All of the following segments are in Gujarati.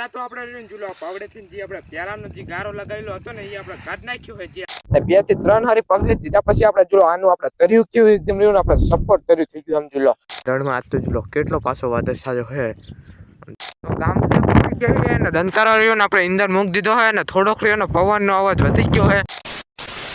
પહેલા તો આપણે જુલો પાવડેથી જે આપણે પહેલાનો જે ગારો લગાવેલો હતો ને એ આપણે કાઢ નાખ્યો હોય જે અને 2 થી 3 હારી પગલી દીધા પછી આપણે જુલો આનું આપણે તર્યું કેવું એકદમ રહ્યું આપણે સપોર્ટ તર્યું થઈ ગયું આમ જુલો રણમાં આજ તો જુલો કેટલો પાછો વાદળ સાજો હે તો ગામ કેવી ને દંતારો રહ્યો ને આપણે ઇંદર મૂક દીધો હોય ને થોડોક રહ્યો ને પવનનો અવાજ વધી ગયો હે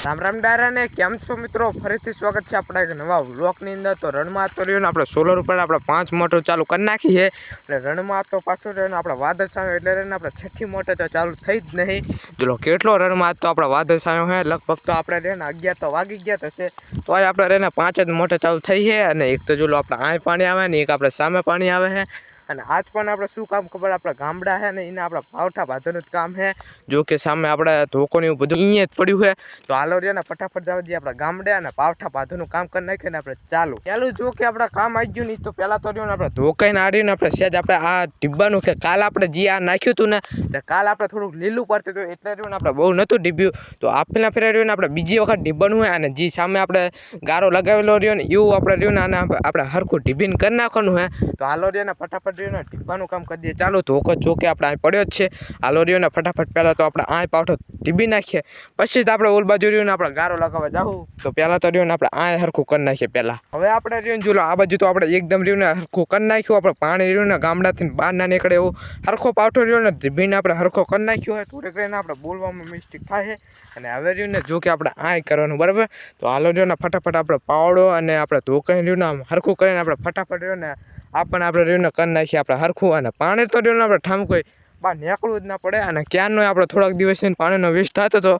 રામ રામ ડાયરા ને કેમ છો મિત્રો ફરીથી સ્વાગત છે આપણા એક નવા વ્લોગની અંદર તો રણમાં તો રહ્યો ને આપણે સોલર ઉપર આપણે 5 મોટર ચાલુ કરી નાખી છે એટલે રણમાં તો પાછું રહ્યો ને આપણે વાદળ સામે એટલે રહીને આપણે 6ઠી મોટર તો ચાલુ થઈ જ નહીં જો કેટલો રણમાં તો આપણે વાદળ સામે હે લગભગ તો આપણે રહે ને 11 તો વાગી ગયા થશે તો આપણે રહીને 5 જ મોટર ચાલુ થઈ છે અને એક તો જો આપણે આ પાણી આવે ને એક આપણે સામે પાણી આવે છે અને આજ પણ આપણે શું કામ ખબર આપણા ગામડા છે ને એને આપણા પાવઠા બાંધવાનું જ કામ છે જો કે સામે આપણે ધોકોને એવું બધું અહીંયા જ પડ્યું છે તો હાલો રહ્યા ને ફટાફટ જવા દઈએ આપણા ગામડે અને પાવઠા બાંધવાનું કામ કરી નાખીએ ને આપણે ચાલુ પહેલું જો કે આપણા કામ આવી ગયું નહીં તો પહેલાં તો રહ્યું ને આપણે ધોકાઈને આડીને આપણે સહેજ આપણે આ ડીબ્બાનું કે કાલ આપણે જે આ નાખ્યું હતું ને એટલે કાલ આપણે થોડુંક લીલું પડતું હતું એટલે રહ્યું ને આપણે બહુ નહોતું ડીબ્યું તો આપેલા ફેરા રહ્યું ને આપણે બીજી વખત ડીબ્બાનું હોય અને જે સામે આપણે ગારો લગાવેલો રહ્યો ને એવું આપણે રહ્યું ને આને આપણે હરખું ડીબીને કરી નાખવાનું હોય તો હાલો રહ્યો ને ફટાફટ ટીપાનું કામ કરી દઈએ ચાલો ધોકો જો કે આપણે આ પડ્યો જ છે હાલો રહ્યો ને ફટાફટ પહેલાં તો આપણે આ પાવઠો ટીબી નાખીએ પછી જ આપણે ઓલ બાજુ રહ્યું ને આપણે ગારો લગાવવા જાવું તો પહેલાં તો રહ્યું ને આપણે આ હરખું કરી નાખીએ પહેલાં હવે આપણે રહ્યું જો આ બાજુ તો આપણે એકદમ રહ્યું ને હરખું કરી નાખ્યું આપણે પાણી રહ્યું ને ગામડાથી બહાર ના નીકળે એવું હરખો પાવઠો રહ્યો ને ટીબીને આપણે હરખો કરી નાખ્યો હોય થોડીક રહીને આપણે બોલવામાં મિસ્ટેક થાય અને હવે રહ્યું ને જો કે આપણે આ કરવાનું બરાબર તો હાલો રહ્યો ને ફટાફટ આપણે પાવડો અને આપણે ધોકાઈ રહ્યું ને હરખું કરીને આપણે ફટાફટ રહ્યું ને આપણે રહ્યું ને કરી નાખીએ આપણે હરખું અને પાણી તો રહ્યું ને આપણે ઠામ કોઈ બહાર નીકળવું જ ના પડે અને ક્યારનો આપણે થોડાક દિવસ પાણીનો વેસ્ટ થતો તો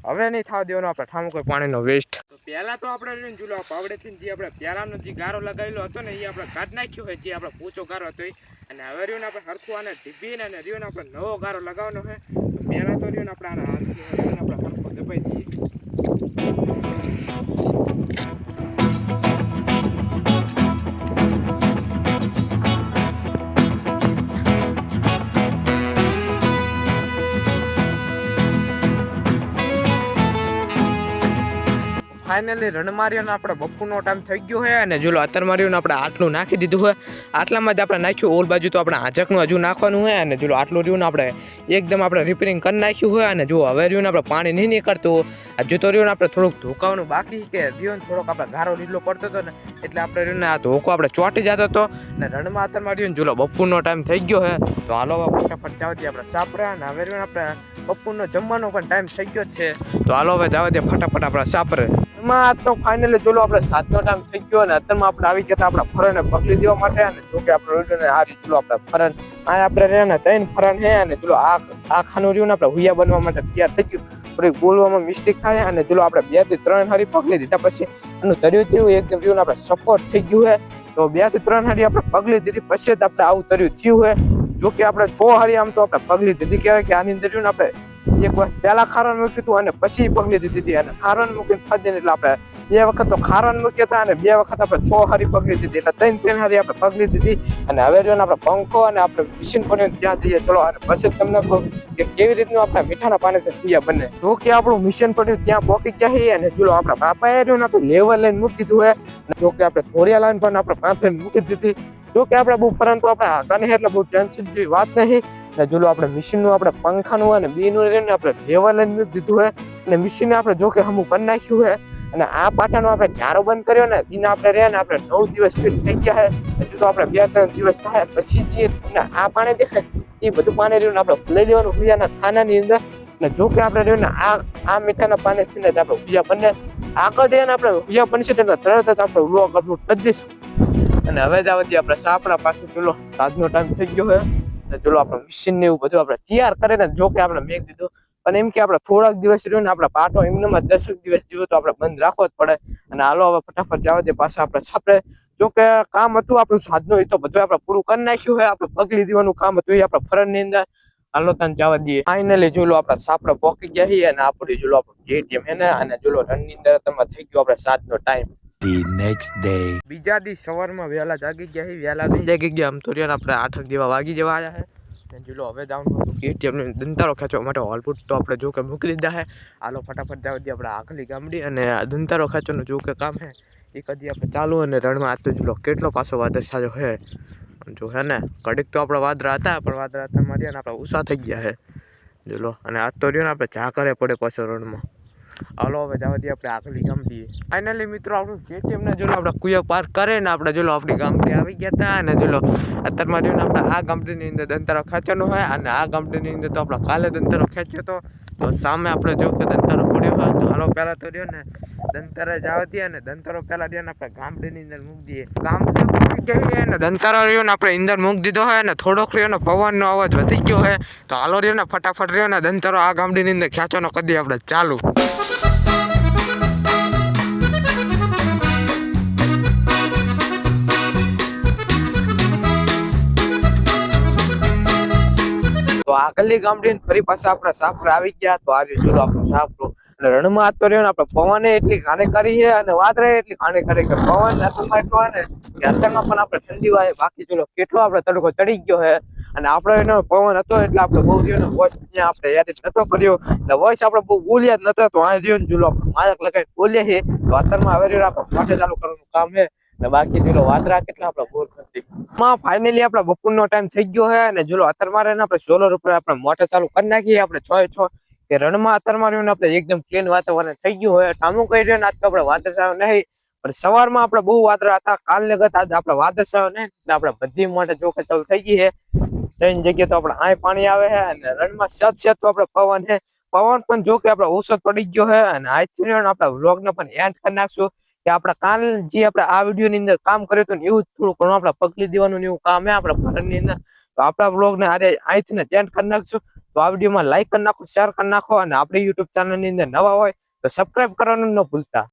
હવે નહીં થવા દેવાનો આપણે ઠામ કોઈ પાણીનો વેસ્ટ તો પહેલાં તો આપણે રહ્યું જુલો પાવડેથી જે આપણે પહેલાંનો જે ગારો લગાવેલો હતો ને એ આપણે કાઢ નાખ્યો હોય જે આપણે પોચો ગારો હતો અને હવે રહ્યું ને આપણે હરખું આને ઢીબીને અને રહ્યું ને આપણે નવો ગારો લગાવવાનો હોય તો પહેલાં તો રહ્યું ને આપણે આના હાથથી આપણે હરખું દબાઈ દઈએ ફાઇનલી રણમાર્યોને આપણે બપોરનો ટાઈમ થઈ ગયો હોય અને જો અત્યારે માર્યોને આપણે આટલું નાખી દીધું હોય આટલામાં જ આપણે નાખ્યું ઓલ બાજુ તો આપણે આંચકનું હજુ નાખવાનું હોય અને જો આટલું રહ્યું ને આપણે એકદમ આપણે રિપેરિંગ કરી નાખ્યું હોય અને જો હવે રહ્યું ને આપણે પાણી નહીં નીકળતું હજુ તો રહ્યું ને આપણે થોડુંક ધોકાવાનું બાકી કે રહ્યું ને થોડોક આપણે ગારો લીલો પડતો હતો ને એટલે આપણે રહ્યું ને આ ધોકો આપણે ચોંટી જતો હતો અને રણમાં અત્યારે માર્યું ને જો બપોરનો ટાઈમ થઈ ગયો હોય તો હાલો ફટાફટ જવા દઈએ આપણે સાપરા અને હવે રહ્યું આપણે બપોરનો જમવાનો પણ ટાઈમ થઈ ગયો જ છે તો હાલો હવે જવા દઈએ ફટાફટ આપણે સાપરે એમાં આજ તો ફાઇનલી જોલો આપણે 7નો ટાઈમ થઈ ગયો અને અત્યારમાં આપણે આવી ગયા આપણા ફરણને પકડી દેવા માટે અને જો કે આપણે રોડને આ રીતે જોલો આપણે ફરણ આ આપણે રહ્યા ને 3 ફરણ છે અને જોલો આ ખાનું રહ્યું ને આપણે હુયા બનવા માટે તૈયાર થઈ ગયું થોડીક બોલવામાં મિસ્ટેક થાય અને જોલો આપણે 2 થી 3 હારી પકડી દીધા પછી એનું તર્યું થયું એકદમ રહ્યું ને આપણે સપોર્ટ થઈ ગયું છે તો 2 થી 3 હારી આપણે પગલી દીધી પછી જ આપણે આવું તર્યું થયું છે જો કે આપણે 6 હારી આમ તો આપણે પગલી દીધી કહેવાય કે આની અંદર રહ્યું ને આપણે એક વખત પહેલા ખારણ મૂક્યું હતું અને પછી પગલી દીધી અને ખારણ મૂકીને ફાદીને એટલે આપણે 2 વખત તો ખારણ મૂક્યા હતા અને 2 વખત આપણે 6 હારી પગલી દીધી એટલે 3 હારી આપણે પગલી દીધી અને હવે રહ્યો ને આપણે પંખો અને આપણે મશીન પણ ત્યાં જઈએ ચલો અને પછી તમને કહું કે કેવી રીતનું આપણે મીઠાના પાણીથી પીયા બને જો કે આપણું મિશન પડ્યું ત્યાં પહોંચી ગયા છે અને જો આપણા બાપાએ રહ્યું ને આપણે લેવલ લઈને મૂકી દીધું હોય અને જો કે આપણે ધોરિયા લાઈન પણ આપણે 5 લઈને મૂકી દીધી જો કે આપણે બહુ પરંતુ આપણે ગણે એટલે બહુ ટેન્શન જેવી વાત નહીં અને જો આપણે મશીનનું આપણે પંખાનું અને બીનું રહીને આપણે લેવલ લઈને મૂકી દીધું હોય અને મશીનને આપણે જો કે હમું કરી નાખ્યું હોય અને આ પાટાનો આપણે ચારો બંધ કર્યો ને એને આપણે રહ્યા ને આપણે 9 દિવસ ફીટ થઈ ગયા છે હજુ તો આપણે 2-3 દિવસ થાય પછી જે આ પાણી દેખાય એ બધું પાણી રહ્યું ને આપણે લઈ લેવાનું હુયાના ખાનાની અંદર અને જો કે આપણે રહ્યું ને આ મીઠાના પાણીથી ને આપણે હુયા બંને આગળ જઈને આપણે હુયા બનશે એટલે તરત જ આપણે વ્લોગ અપલોડ કરી દઈશું અને હવે જ આવતી આપણે સાપડા પાછું ચલો 7નો ટાઈમ થઈ ગયો છે ચલો આપણે મશીન ને એવું બધું આપણે તૈયાર કરીને જો કે આપણે મેક દીધું પણ એમ કે આપણે થોડાક દિવસ રહ્યું ને આપણે પાટો એમનેમાં 10 દિવસ જેવું તો આપણે બંધ રાખવો જ પડે અને હાલો હવે ફટાફટ જવા દે પાછા આપણે સાપડે જો કે કામ હતું આપણું સાધનો એ તો બધું આપણે પૂરું કરી નાખ્યું હોય આપણે પગલી દેવાનું કામ હતું એ આપણે ફરણની અંદર હાલો તને જવા દઈએ ફાઇનલી જોલો આપણે સાપડે પહોંચી ગયા છીએ અને આપણે જોલો આપણું જેટીએમ હે ને અને જોલો રનની અંદર તમે થઈ ગયો આપણે 7નો ટાઈમ The next day. બીજા દી સવારમાં વહેલા જાગી ગયા છે વહેલા નહીં જાગી ગયા આમ તો રહ્યા આપણે 8 જેવા વાગી જવા આવ્યા છે ચલો હવે જવાનું હતું કેટીએમ ને દંતારો ખેંચવા માટે હોલપુટ તો આપણે જો કે મૂકી દીધા છે હાલો ફટાફટ જવા દઈએ આપણે આગલી ગામડી અને દંતારો ખેંચવાનું જો કે કામ છે એ કદી આપણે ચાલુ અને રણમાં આજ તો જો કેટલો પાછો વાદળ સાજો છે જો હે ને કડીક તો આપણા વાદળા હતા પણ વાદળા હતામાં રહ્યા ને આપણા ઉષા થઈ ગયા છે જો લો. અને આજ તો રહ્યો ને આપણે ચા કરે પડે પાછો રણમાં. હાલો હવે જવા દઈએ આપણે આગલી ગામડીએ. ફાઇનલી મિત્રો આપણું KTM ને જો આપણે કુયા પાર્ક કરે ને આપણે જો આપણી ગામડી આવી ગયા હતા. અને જો અત્યારમાં રહ્યું ને આપણે આ ગામડીની અંદર દંતારો ખેંચવાનો હોય અને આ ગામડીની અંદર તો આપણે કાલે દંતારો ખેંચ્યો હતો. તો સામે આપણે જો કે દંતારો પડ્યો હોય તો હાલો પહેલાં તો રહ્યો ને દંતારે જવા દઈએ ને દંતારો પહેલાં રહ્યો ને આપણે ગામડીની અંદર મૂકી દઈએ. ગામડી મૂકી જઈએ ને દંતારો રહ્યો ને આપણે અંદર મૂકી દીધો હોય ને થોડોક રહ્યો ને પવનનો અવાજ વધી ગયો હોય તો હાલો રહ્યો ને ફટાફટ રહ્યો ને દંતારો આ ગામડીની અંદર ખેંચવાનો કરી દઈએ આપણે ચાલુ. તો આગળની ગામડી ફરી પાછા આપણા સાપર આવી ગયા. તો આ રહ્યું આપણો સાપરો અને રણમાં આજ તો રહ્યો ને આપણે પવને એટલી હાનિકારી છે અને વાદળે એટલી હાનિકારી કે પવન અત્યારમાં એટલો હોય ને કે અત્યારમાં પણ આપણે ઠંડી વાય. બાકી ચલો કેટલો આપણે તડકો ચડી ગયો છે અને આપણે એનો પવન હતો એટલે આપણે બહુ રહ્યો ને વોઇસ ત્યાં આપણે યાદ નતો કર્યો એટલે વોઇસ આપણે બહુ બોલ્યા જ નતા. તો આ રહ્યો ને ચલો આપણે માયક લગાવીને બોલીએ છીએ. તો અત્યારમાં હવે રહ્યો આપણે મોઢે ચાલુ કરવાનું કામ છે. બાકી ચલો વાદળા કેટલા આપડા બોર નથી માં ફાઇનલી આપડા બપોરનો ટાઈમ થઈ ગયો છે અને જો અત્યારમાં રહીને આપણે સોલર ઉપર આપણે મોટર ચાલુ કરી નાખીએ. આપણે 6 કે રણમાં અત્યારમાં રહીને આપણે એકદમ ક્લીન વાતાવરણ થઈ ગયું હોય. ટામું કહી રહ્યો ને આજ તો આપણે વાદળા નહીં પણ સવારમાં આપણે બહુ વાદળા હતા. કાલને ગત આજે આપણે વાદળા નહીં એટલે આપણે બધી માટે ચોખ્ખા ચાલુ થઈ ગઈ છે. 3 જગ્યાએ તો આપણે આય પાણી આવે છે અને રણમાં સત તો આપણે પવન છે. પવન પણ જો કે આપણે ઓછો પડી ગયો છે અને આજથી આપણા વ્લોગને પણ એન્ડ કરી નાખશું કે આપણે કાલ જે આપણે આ વિડીયોની અંદર કામ કર્યું હતું ને એવું થોડું ઘણું આપણે પકડી દેવાનું એવું કામ છે આપણા ઘરની અંદર. તો આપણા વ્લોગને આજે અહીંથી ચેન્જ કરી નાખશું. તો આ વિડીયોમાં લાઈક કરી નાખો, શેર કરી નાખો અને આપણી યુટ્યુબ ચેનલની અંદર નવા હોય તો સબસ્ક્રાઇબ કરવાનું ન ભૂલતા.